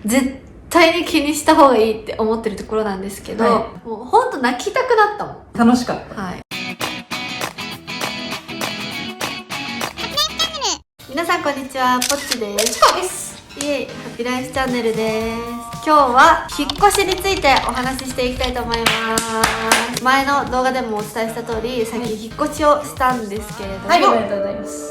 絶対に気にした方がいいって思ってるところなんですけど、はもうほんと泣きたくなったもん。楽しかった。はい。皆さんこんにちは、ぽっちです。そうです。イエイ、ハッピーライフチャンネルです。今日は引っ越しについてお話ししていきたいと思います。前の動画でもお伝えした通り、最近引っ越しをしたんですけれども、はい、ありがとうございます。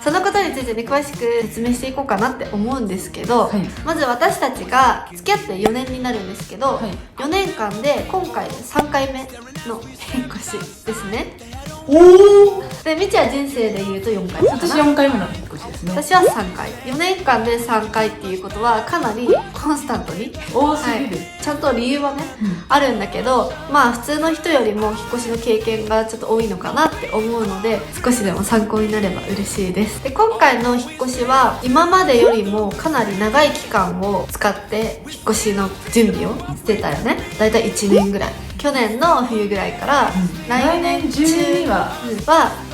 そのことについてね、詳しく説明していこうかなって思うんですけど、はい、まず私たちが付き合って4年になるんですけど、はい、4年間で今回で3回目の引っ越しですね。おお。で、みちは人生で言うと4回目かな。私4回目の引っ越しですね。私は3回。4年間で3回っていうことはかなりコンスタントに多すぎる、ちゃんと理由はね、あるんだけど、まあ普通の人よりも引っ越しの経験がちょっと多いのかなって思うので、少しでも参考になれば嬉しいです。で、今回の引っ越しは今までよりもかなり長い期間を使って引っ越しの準備をしてたよね。だいたい1年ぐらい。去年の冬ぐらいから、来年中には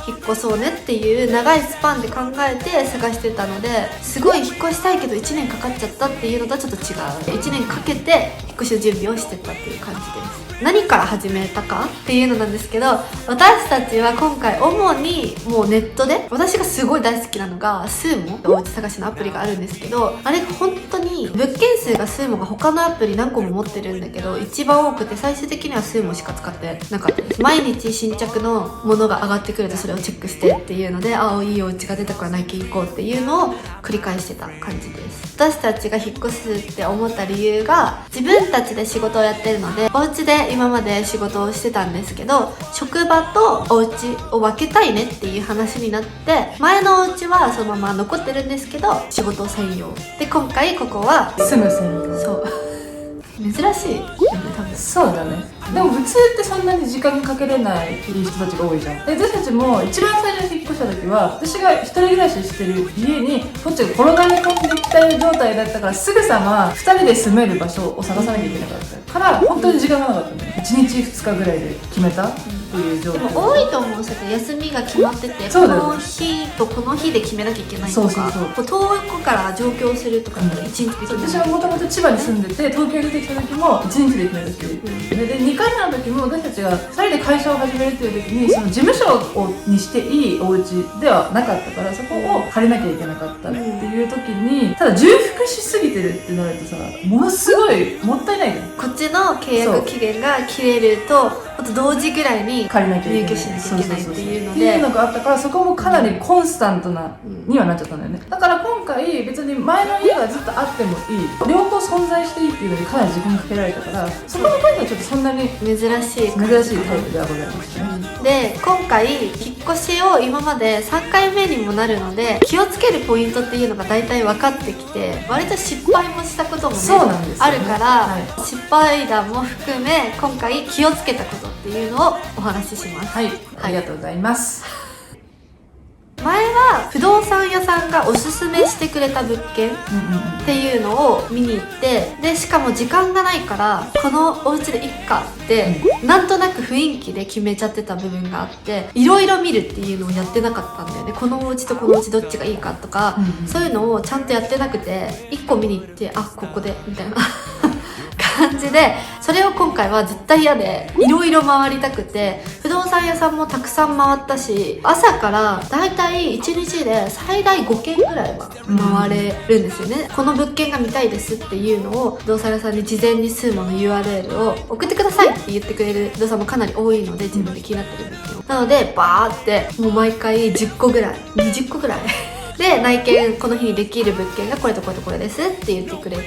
引っ越そうねっていう長いスパンで考えて探してたので、すごい引っ越したいけど1年かかっちゃったっていうのとはちょっと違う。1年かけて引っ越しの準備をしてたっていう感じです。何から始めたかっていうのなんですけど、私たちは今回主にもうネットで、私がすごい大好きなのがスーモ、おうち探しのアプリがあるんですけど、あれ本当に物件数がスーモが他のアプリ何個も持ってるんだけど一番多くて、最終的にはスーモしか使ってなかったです。毎日新着のものが上がってくるとそれをチェックしてっていうので、ああいいお家が出たから内見行こうっていうのを繰り返してた感じです。私たちが引っ越すって思った理由が、自分たちで仕事をやってるので、お家で今まで仕事をしてたんですけど、職場とお家を分けたいねっていう話になって、前のお家はそのまま残ってるんですけど仕事専用で、今回ここは住む専用。そう珍しいよね、多分。そうだね。でも普通ってそんなに時間かけれない人たちが多いじゃん。で、私たちも一番最初に引っ越した時は、私が一人暮らししてる家にこっちが転がり込んできた状態だったから、すぐさま2人で住める場所を探さなきゃいけなかったから本当に時間がなかったね。1日2日ぐらいで決めたっていう状態。でも多いと思う。そうやって休みが決まってて、そうだよね、この日とこの日で決めなきゃいけないとか、こう遠くから上京するとかだったら1日で決める。私はもともと千葉に住んでて、東京に出てきた時も1日で決めるし、で2回目の時も私たちが2人で会社を始めるっていう時に、その事務所にしていいお家ではなかったから、そこを借りなきゃいけなかったっていう時に、ただ重複しすぎてるってなるとさ、ものすごいもったいないじゃん。こっちの契約期限が切れると、ほんと同時ぐらいに借りなきゃいけない、入居しなきゃいけないっていうので、っていうのがあったから、そこもかなりコンスタントな、にはなっちゃったんだよね。だから今回別に前の家がずっとあってもいい、両方存在していいっていうのにかなり時間かけられたから、そこのポイントはちょっとそんなに珍しいタイプではございますね。で、今回引っ越しを今まで3回目にもなるので、気をつけるポイントっていうのが大体分かってきて、割と失敗もしたこともね、そうなんですよね、あるから、はい、失敗談も含め今回気をつけたことっていうのをお話しします。はい、ありがとうございます。前は不動産屋さんがおすすめしてくれた物件っていうのを見に行って、でしかも時間がないからこのお家でいっかってなんとなく雰囲気で決めちゃってた部分があって、いろいろ見るっていうのをやってなかったんだよね。このお家とこのお家どっちがいいかとか、そういうのをちゃんとやってなくて、1個見に行って、あ、ここでみたいな感じで、それを今回は絶対嫌で、いろいろ回りたくて、不動産屋さんもたくさん回ったし、朝からだいたい1日で最大5軒ぐらいは回れるんですよね。この物件が見たいですっていうのを不動産屋さんに事前にスーモの URL を送ってくださいって言ってくれる不動産もかなり多いので、自分で気になってる物件を、なのでバーってもう毎回10個ぐらい20個ぐらいで、内見この日にできる物件がこれとこれとこれですって言ってくれて、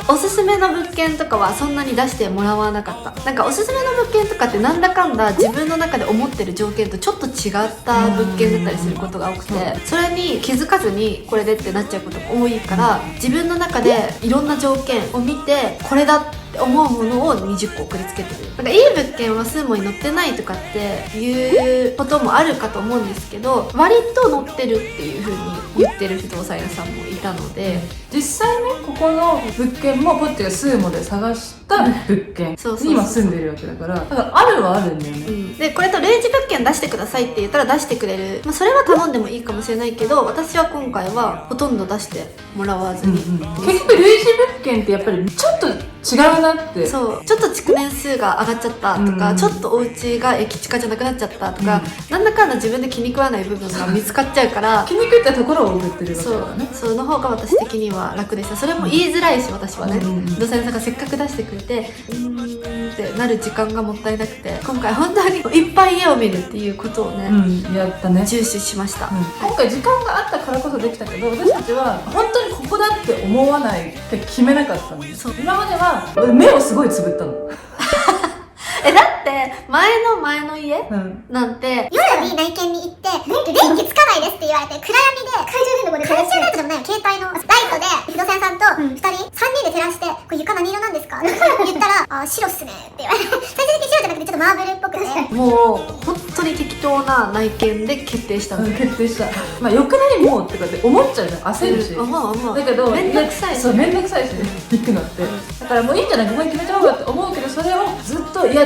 おすすめの物件とかはそんなに出してもらわなかった。なんかおすすめの物件とかってなんだかんだ自分の中で思ってる条件とちょっと違った物件だったりすることが多くて、それに気づかずにこれでってなっちゃうことが多いから、自分の中でいろんな条件を見てこれだっって思うものを20個送りつけてる。なんかいい物件はスーモに載ってないとかっていうこともあるかと思うんですけど、割と載ってるっていう風に言ってる不動産屋さんもいたので、実際ねここの物件もポッチがスーモで探した物件そうそうそうに今住んでるわけだからあるはあるんだよね、でこれと例示物件出してくださいって言ったら出してくれる、まあ、それは頼んでもいいかもしれないけど、私は今回はほとんど出してもらわずに、結局類似物件ってやっぱりちょっと違うなって。そうちょっと築年数が上がっちゃったとか、ちょっとお家が駅近じゃなくなっちゃったとか、なんだかんだ自分で気に食わない部分が見つかっちゃうから気に食ったところを送ってるわけそうだからね。その方が私的には楽でした。それも言いづらいし、私はね、不動産屋さんがせっかく出してくれてってなる時間がもったいなくて、今回本当にいっぱい家を見るっていうことをね、やったね。重視しました、今回時間があったからこそできたけど、私たちは本当にここだって思わないって決めなかったんです。今までは目をすごいつぶったの。だって前の家、なんて夜に内見に行って電気つかないですって言われて、暗闇で懐中電灯でもない携帯のライトで不動産屋さんと2人3人で照らして、これ床何色なんですかって言ったら白っすねって言われて、最終的に白じゃなくてちょっとマーブルっぽくて、もう本当に適当な内見で決定したの、決定した。まあよくないもうってかって思っちゃうじゃん、焦るし、思うだけどめんどくさいし、そうめんどくさいしね行くのって、だからもういいんじゃない、ここに決めちゃおうかって思うけど、それをずっといや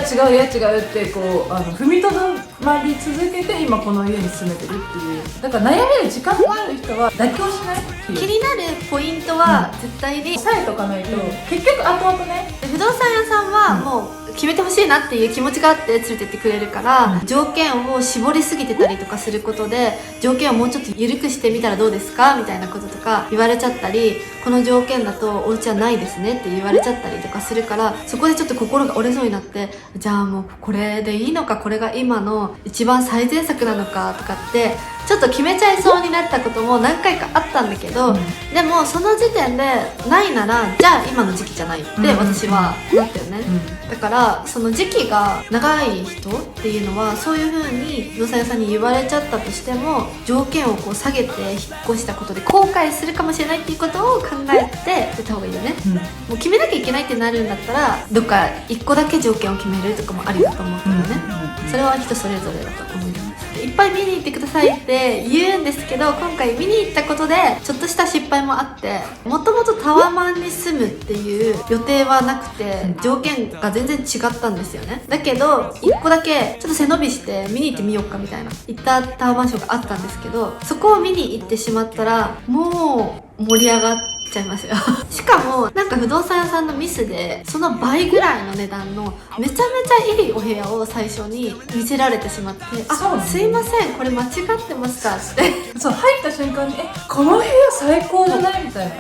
違うってこう踏みとどまり続けて今この家に住めてるっていう。だから悩める時間がある人は妥協しないっていう。気になるポイントは絶対に、押さえとかないと、結局後々ね。不動産屋さんはもう決めてほしいなっていう気持ちがあって連れてってくれるから、条件を絞りすぎてたりとかすることで、条件をもうちょっと緩くしてみたらどうですかみたいなこととか言われちゃったり、この条件だとお家はないですねって言われちゃったりとかするから、そこでちょっと心が折れそうになって、じゃあもうこれでいいのか、これが今の一番最善策なのかとかってちょっと決めちゃいそうになったことも何回かあったんだけど、でもその時点でないならじゃあ今の時期じゃないって私はなったよね、だからその時期が長い人っていうのはそういう風に不動産屋さんに言われちゃったとしても、条件をこう下げて引っ越したことで後悔するかもしれないっていうことを考えてやった方がいいよね、もう決めなきゃいけないってなるんだったらどっか1個だけ条件を決めるとかもありだと思うけどね、それは人それぞれだと思います。いっぱい見に行ってくださいって言うんですけど、今回見に行ったことでちょっとした失敗もあって、もともとタワマンに住むっていう予定はなくて条件が全然違ったんですよね。だけど1個だけちょっと背伸びして見に行ってみようかみたいな行ったタワーマンションがあったんですけど、そこを見に行ってしまったらもう盛り上がっちゃいますよしかもなんか不動産屋さんのミスでその倍ぐらいの値段のめちゃめちゃいいお部屋を最初に見せられてしまって、すいませんこれ間違ってますかってそう入った瞬間にこの部屋最高じゃないみたいな、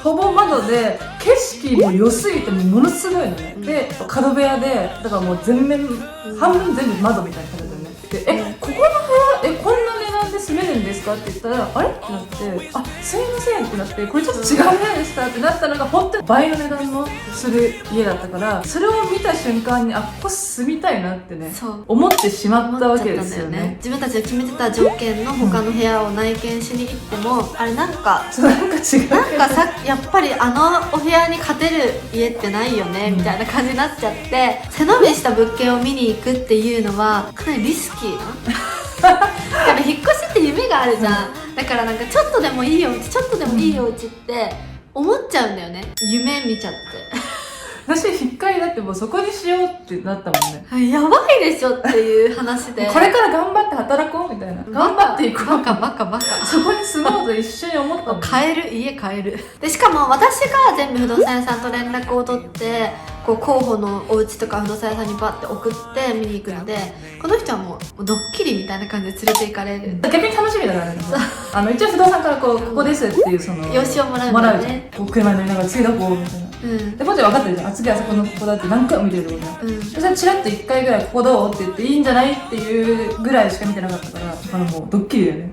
ほぼ窓で景色も良すぎてものすごいのね、で角部屋でだからもう全面、半分全部窓みたいな感じでね、でここの部屋こんな値段で住めるんですかって言ったらあれってなって、すいませんってなって、これちょっと違う部屋でしたってなったのが本当に倍の値段のする家だったから、それを見た瞬間にここ住みたいなってね思ってしまったわけですよね。自分たちが決めてた条件の他の部屋を内見しに行っても、あれなんか違う、なんかやっぱりあのお部屋に勝てる家ってないよねみたいな感じになっちゃって、背伸びした物件を見に行くっていうのはかなりリスキーなやっぱ引っ越しって夢があるじゃん、だからなんかちょっとでもいいお家ちょっとでもいいお家って思っちゃうんだよね、夢見ちゃって私一回だってもうそこにしようってなったもんね。やばいでしょっていう話でこれから頑張って働こうみたいな、頑張っていこう、バカそこに住もうと一緒に思ったもん家買えるで、しかも私が全部不動産屋さんと連絡を取ってこう候補のお家とか不動産屋さんにバッて送って見に行くので、この人はもうドッキリみたいな感じで連れて行かれる。逆に楽しみだからね一応不動産からここですっていうその用紙をもらうんだよね。こう車に乗りながら次どこみたいな、でこっちは分かってるじゃん、次あそこのここだって何回も見てるとこじゃん、それチラッと1回ぐらいここどうって言っていいんじゃないっていうぐらいしか見てなかったから、もうドッキリだよね、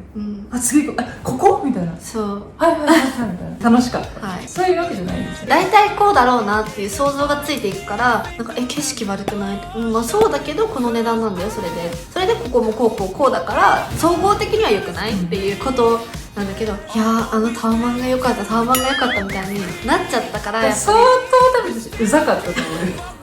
次ここみたいな、そうはいみたいな、楽しかった、そういうわけじゃないんですよ。大体こうだろうなっていう想像がついていくから、なんか景色悪くない、まあそうだけどこの値段なんだよ、それでここもこうだから総合的には良くないっていうことなんだけど、いやータワマンが良かったみたいになっちゃったからやっぱり相当多分私うざかったと思うよ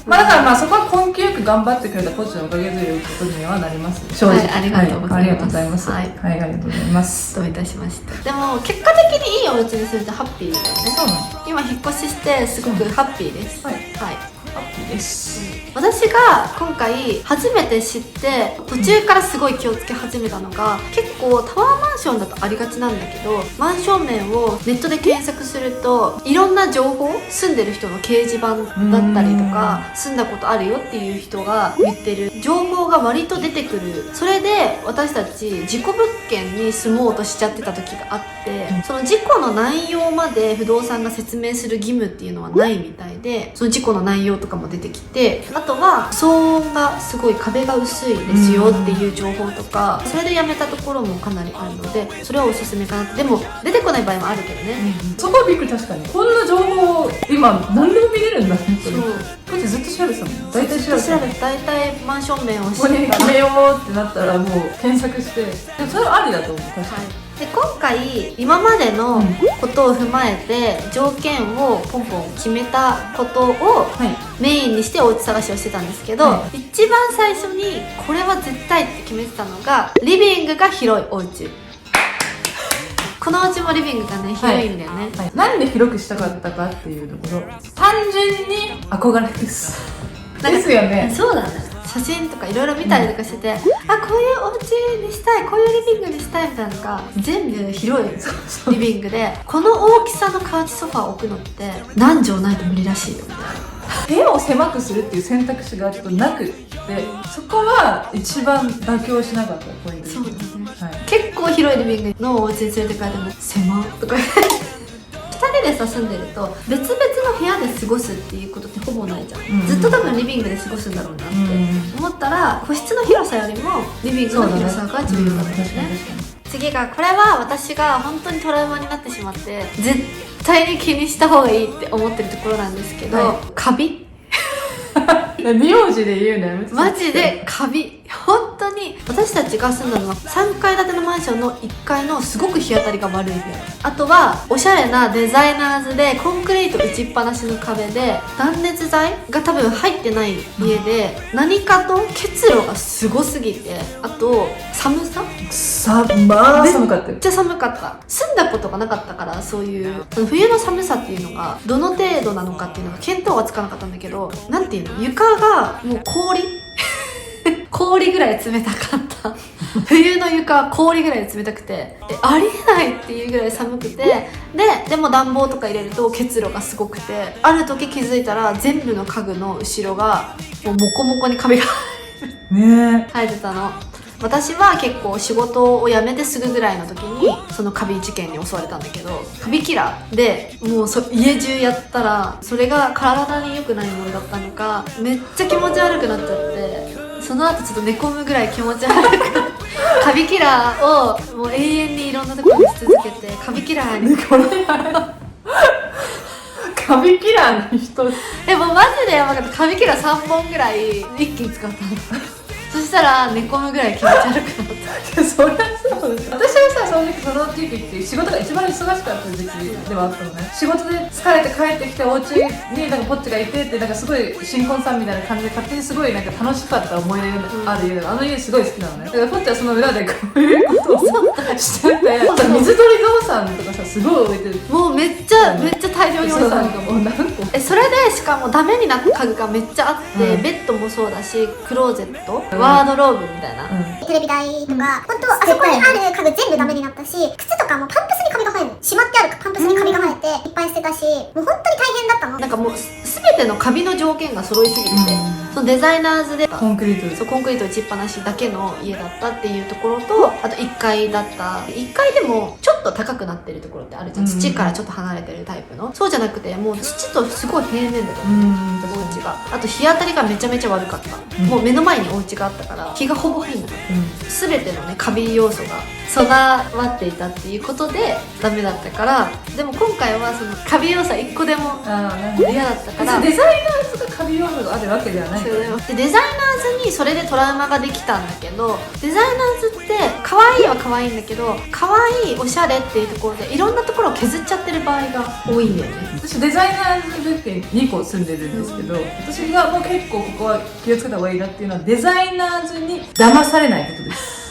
まあだからまあそこは根気よく頑張ってくれたポチのおかげということにはなります正直、はいありがとうございますありがとうございますはいありがとうございます。どういたしました。でも結果的にいいお家に住んでハッピーだよね。そうなの。今引っ越ししてすごくハッピーです。はいはいハッピーです。私が今回初めて知って途中からすごい気をつけ始めたのが、結構タワーマンションだとありがちなんだけど、マンション名をネットで検索するといろんな情報、住んでる人の掲示板だったりとか、住んだことあるよっていう人が言ってる情報が割と出てくる。それで私たち事故物件に住もうとしちゃってた時があって、その事故の内容まで不動産が説明する義務っていうのはないみたいで、その事故の内容とかも出てきて、あとは騒音がすごい壁が薄いですよっていう情報とか、それでやめたところもかなりあるので、それはおすすめかなって。でも出てこない場合もあるけどね。そこはびっくり。確かにこんな情報今何でも見れるんだね。そうこっちずっと調べてたもん。大体調べてた。調べて大体マンション名を知ここにったら、決めようってなったらもう検索して、でもそれはありだと思う。確かに。で今回今までのことを踏まえて条件をポンポン決めたことをはい。メインにしてお家探しをしてたんですけど、は一番最初にこれは絶対って決めてたのがリビングが広いお家。このお家もリビングがね広いんだよね、はい、なんで広くしたかったかっていうところ、単純に憧れです。ですよね。そうだね。写真とかいろいろ見たりとかしてて、あ、こういうお家にしたい、こういうリビングにしたいみたいなのが全部広いリビングで、この大きさのカウチソファーを置くのって何畳ないと無理らしいよみたいな。部屋を狭くするっていう選択肢がちょっとなくって、そこは一番妥協しなかったポイントです。そうだね、はい、結構広いリビングのお家に連れて帰っても狭とか2人でさ住んでると別々の部屋で過ごすっていうことってほぼないじゃん、うんずっと多分リビングで過ごすんだろうなって思ったら、個室の広さよりもリビングの広さが重要だったんですね。次が、これは私が本当にトラウマになってしまって絶対に気にした方がいいって思ってるところなんですけど、はいカビ名字で言うのやめて。マジでカビ。本当に私たちが住んだのは3階建てのマンションの1階のすごく日当たりが悪い部屋。あとはおしゃれなデザイナーズでコンクリート打ちっぱなしの壁で断熱材が多分入ってない家で、何かと結露がすごすぎて、あと寒さまあ寒かったよめっ。ちゃ寒かった。住んだことがなかったから、そういう冬の寒さっていうのがどの程度なのかっていうのが見当がつかなかったんだけど、なんていうの、床がもう氷ぐらい冷たかった冬の床は氷ぐらい冷たくて、ありえないっていうぐらい寒くて、でも暖房とか入れると結露がすごくて、ある時気づいたら全部の家具の後ろがもうモコモコにカビがね生えてたの。私は結構仕事を辞めてすぐぐらいの時にそのカビ事件に襲われたんだけど、カビキラーでもう家中やったら、それが体に良くないものだったのかめっちゃ気持ち悪くなっちゃって、その後ちょっと寝込むぐらい気持ち悪くなってカビキラーをもう永遠にいろんなところにし続けて、カビキラーにこれカビキラーの人。でもマジでやばかった。カビキラー3本ぐらい一気に使ったのそしたら寝込むぐらい気持ち悪くなった。そりゃそうです。私はさ、その時期って仕事が一番忙しかった時期ではあったのね。仕事で疲れて帰ってきてお家になんかポッチがいてって、なんかすごい新婚さんみたいな感じで勝手にすごいなんか楽しかった思い出がある家で、あの家すごい好きなのね。だからポッチはその裏でこういうことをしてて、水鳥ゾウさんとかさ、すごい置いてる。もうめっちゃ大量に置いてたの。なんかもう何個それでしかもダメになった家具がめっちゃあって、ベッドもそうだし、クローゼット、ワードローブみたいな、テレビ台とか、本当あそこにある家具全部ダメになったし、靴とかもパンプスにカビが生えるの。しまってあるパンプスにカビが生えていっぱい捨てたし、もう本当に大変だったの。なんかもう全てのカビの条件が揃いすぎてて、そのデザイナーズでコンクリートそうコンクリート打ちっぱなしだけの家だったっていうところと、あと1階だった。1階でもちょっと高くなってるところってあるじゃん、土からちょっと離れてるタイプの。そうじゃなくてもう土とすごい平面だったお家が。あと日当たりがめちゃめちゃ悪かった、もう目の前にお家があったから日がほぼ入んなかった、全てのねカビ要素が備わっていたっていうことでダメだったから。でも今回はそのカビ要素1個でもなんで嫌だったから、デザイナーズがカビ用具があるわけではない。ないそうだよ。でデザイナーズにそれでトラウマができたんだけど、デザイナーズって可愛いは可愛いんだけど、可愛いおしゃれっていうところでいろんなところを削っちゃってる場合が多いんだよね。私デザイナーズ物件2個住んでるんですけど、私がもう結構ここは気をつけた方がいいなっていうのは、デザイナーズに騙されないことです。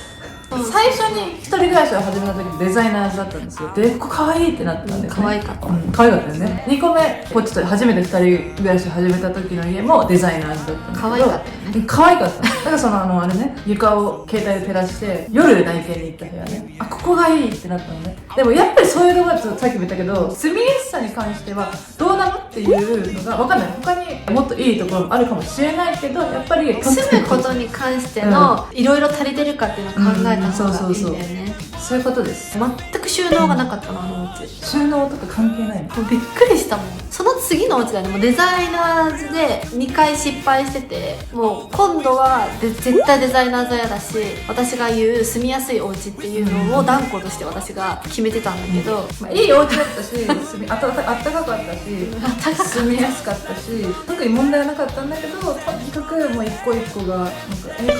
最初に一人暮らしを始めた時にデザイナーズだったんですよ。で、ここ可愛いってなったんですね。可愛かった。可愛かったよね。2個目、こっちと初めて2人暮らしを始めた時の家もデザイナーズだったんだけど、可愛かったよね。可愛かった。だからそのあれね、床を携帯で照らして夜内見に行った部屋ね、あ、ここがいいってなったのね。でもやっぱりそういうのがさっきも言ったけど、住みやすさに関してはどうなのっていうのが分かんない。他にもっといいところもあるかもしれないけど、やっぱり住むことに関してのいろいろ足りてるかっていうのを考えた方がいいんだよね。そういうことです。全く収納がなかったの、あのお家。収納とか関係ないの。もうびっくりしたもん。その次のお家だね、もうデザイナーズで2回失敗してて、もう今度は絶対デザイナーズ屋だし、私が言う住みやすいお家っていうのを断固として私が決めてたんだけど、まあ、いいお家だったし、あったかかったし、住みやすかったし、特に問題はなかったんだけど、とにかくもう一個一個がなんか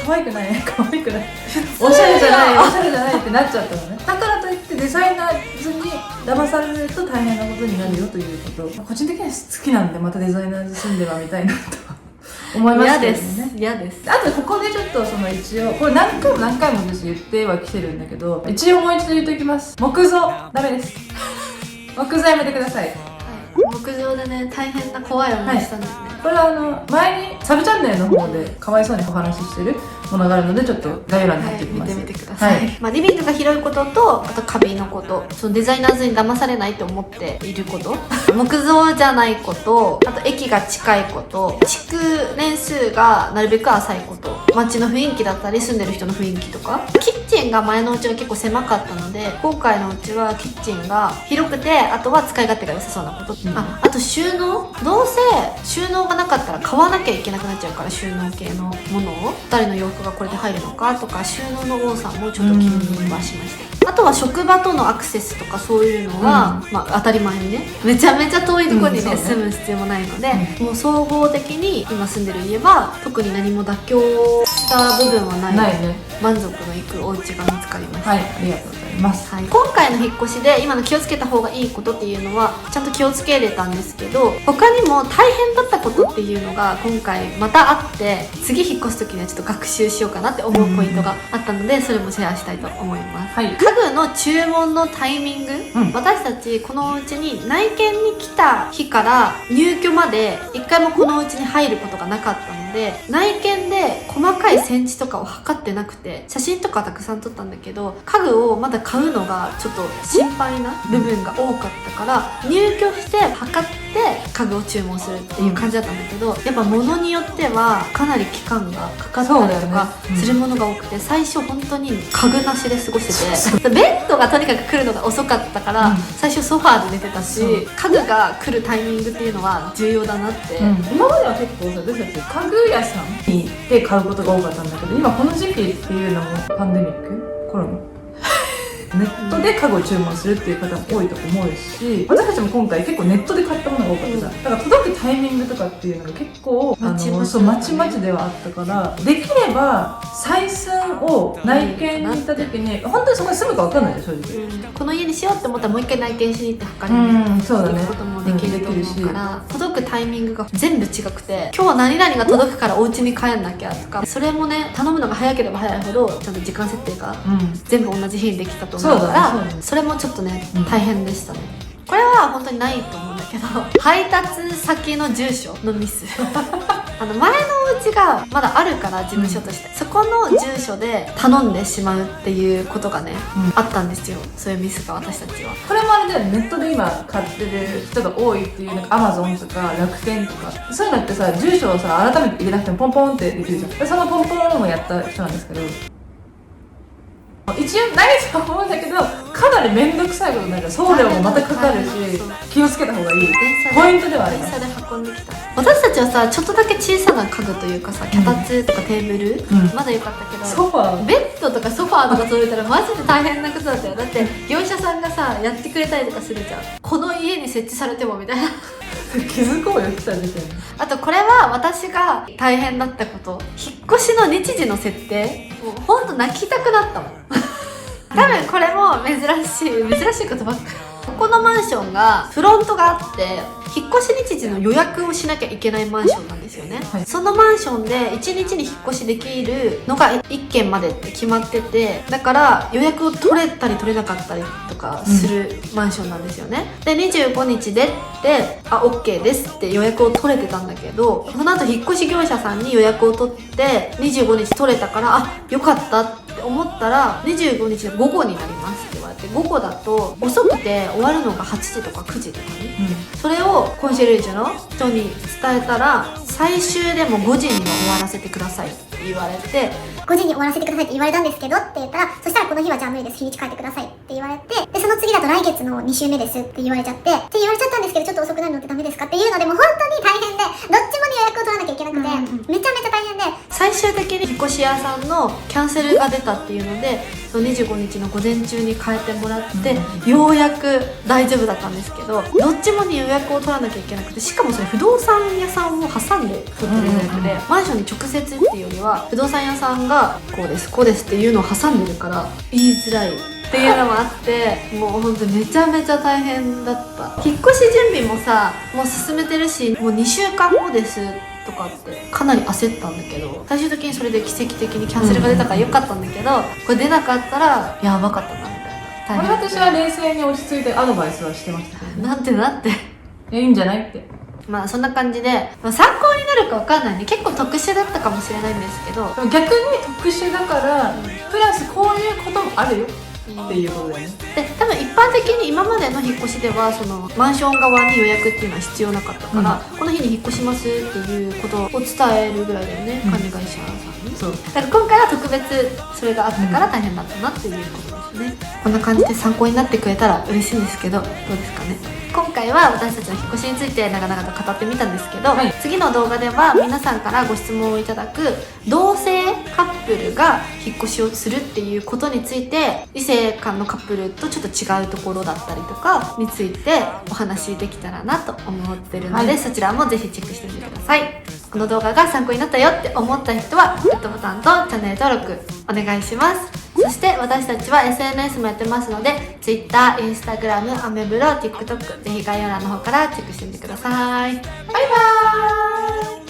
可愛くない可愛くないおしゃれじゃないってなっちゃったのね。だからといってデザイナーズに騙されると大変なことになるよということ、個人的には好きなんで、またデザイナーズ住んではみたいなと思いますけどね。嫌です。あとここでちょっとその一応これ何回も私言ってはきてるんだけど、一応もう一度言っておきます。木造ダメです。木造やめてください。木造でね、大変な怖い思いしたんですね。これは前にサブチャンネルの方でかわいそうにお話ししてるものがあるので、ちょっと概要欄に貼っておきます。見てみてください。まあ、リビングが広いことと、あとカビのこと、そのデザイナーズに騙されないと思っていること、木造じゃないこと、あと駅が近いこと、築年数がなるべく浅いこと、街の雰囲気だったり住んでる人の雰囲気とか、キッチンが前のうちは結構狭かったので、今回のうちはキッチンが広くて、あとは使い勝手が良さそうなこと、あと収納、どうせ収納がなかったら買わなきゃいけなくなっちゃうから、収納系のものを2人の洋服がこれで入るのかとか、収納の多さもちょっと気にはしました。あとは職場とのアクセスとかそういうのは、まあ当たり前にね、めちゃめちゃ遠いところにね、住む必要もないので、もう総合的に今住んでる家は特に何も妥協した部分はないね。満足のいくお家が見つかりました。はい、ありがとうございます。はい、今回の引っ越しで今の気をつけた方がいいことっていうのはちゃんと気をつけれたんですけど、他にも大変だったことっていうのが今回またあって、次引っ越す時にはちょっと学習しようかなって思うポイントがあったので、それもシェアしたいと思います。はい、家具の注文のタイミング、私たちこのお家に内見に来た日から入居まで一回もこのお家に入ることがなかったので、内見で細かいセンチとかを測ってなくて、写真とかたくさん撮ったんだけど、家具をまだ買うのがちょっと心配な部分が多かったから、入居して測って家具を注文するっていう感じだったんだけど、やっぱ物によってはかなり期間がかかったりとかするものが多くて、最初本当に家具なしで過ごしてて、ベッドがとにかく来るのが遅かったから、最初ソファーで寝てたし、家具が来るタイミングっていうのは重要だなって、今までは結構さ、私たち家具屋さんに行って買うことが多かったんだけど、今この時期っていうのもパンデミックコロナネットで家具を注文するっていう方も多いと思うし、私たちも今回結構ネットで買ったものが多かったじゃん。だから届くタイミングとかっていうのが結構まちまちではあったから、できれば採寸を内見に行った時に本当にそこに住むか分かんないで正直、この家にしようって思ったらもう一回内見しに行って測りにそうだね、行くこともできると思うから、届くタイミングが全部違くて、今日は何々が届くからお家に帰んなきゃとか、それもね、頼むのが早ければ早いほどちゃんと時間設定が全部同じ日にできたと思うから、それもちょっとね、大変でしたね。これは本当にないと思うんだけど、配達先の住所のミス前のお家がまだあるから、事務所として、そこの住所で頼んでしまうっていうことがね、あったんですよ。そういうミスが私たちは。これもあれだよね、ネットで今買ってる人が多いっていう、なんか Amazon とか楽天とかそういうのってさ、住所をさ改めて入れなくてもポンポンってできるじゃん。でそのポンポンをやった人なんですけど、一応ないと思うんだけど、かなり面倒くさいことになる。送料もまたかかるし、気をつけた方がいいポイントではあります。電車で運んできた。私たちはさ、ちょっとだけ小さな家具というかさ、脚立とかテーブル、まだ良かったけど、ソファー、ベッドとかソファーとか届いたらマジで大変なことだったよ。だって業者さんがさ、やってくれたりとかするじゃん。この家に設置されてもみたいな気づこうよ来た時点で。あとこれは私が大変だったこと、引っ越しの日時の設定、もうほんと泣きたくなったもん多分これも珍しいことばっかり。ここのマンションがフロントがあって、引っ越し日時の予約をしなきゃいけないマンションなんですよね、はい、そのマンションで1日に引っ越しできるのが1軒までって決まってて、だから予約を取れたり取れなかったりとかするマンションなんですよね、で25日でってOK ですって予約を取れてたんだけど、その後引っ越し業者さんに予約を取って25日取れたからよかったって思ったら、25日の午後になりますって言われて、午後だと遅くて終わるのが8時とか9時とかね、それをコンシェルジュの人に伝えたら、最終でも5時には終わらせてくださいって言われて、5時に終わらせてくださいって言われたんですけどって言ったら、そしたらこの日はじゃあ無理です、日にち変えてくださいって言われて、でその次だと来月の2週目ですって言われちゃって、って言われちゃったんですけど、ちょっと遅くなるのってダメですかっていうので、もう本当に大変で、どっちもに予約を取らなきゃいけなくて、めちゃめちゃ大変で、最終的に引っ越し屋さんのキャンセルが出たっていうので、その25日の午前中に変えてもらって、ようやく大丈夫だったんですけど、どっちもに予約を取らなきゃいけなくて、しかもそれ不動産屋さんを挟んで取ってる予約で、マンションに直接っていうよりは不動産屋さんがこうですこうですっていうのを挟んでるから言いづらいっていうのもあって、もうほんとめちゃめちゃ大変だった。引っ越し準備もさ、もう進めてるし、もう2週間後ですとかってかなり焦ったんだけど、最終的にそれで奇跡的にキャンセルが出たからよかったんだけど、これ出なかったらやばかったなみたいな。これ私は冷静に落ち着いてアドバイスはしてましたけどね。なんていいんじゃないって。まあそんな感じで、まあ、参考になるかわかんないね。結構特殊だったかもしれないんですけど、でも逆に特殊だから、プラスこういうこともあるよっていうことだよね。で多分一般的に今までの引っ越しではそのマンション側に予約っていうのは必要なかったから、この日に引っ越しますっていうことを伝えるぐらいだよね、管理会社さんに。そうだから今回は特別それがあったから大変だったなっていうことですね、こんな感じで参考になってくれたら嬉しいんですけど、どうですかね。今回は私たちの引っ越しについて長々と語ってみたんですけど、はい、次の動画では皆さんからご質問をいただく同性カップルが引っ越しをするっていうことについて、異性間のカップルとちょっと違うところだったりとかについてお話できたらなと思ってるので、はい、そちらもぜひチェックしてみてください。この動画が参考になったよって思った人はグッドボタンとチャンネル登録お願いします。そして私たちは SNS もやってますので Twitter、Instagram、アメブロ、TikTok ぜひ概要欄の方からチェックしてみてください。バイバーイ。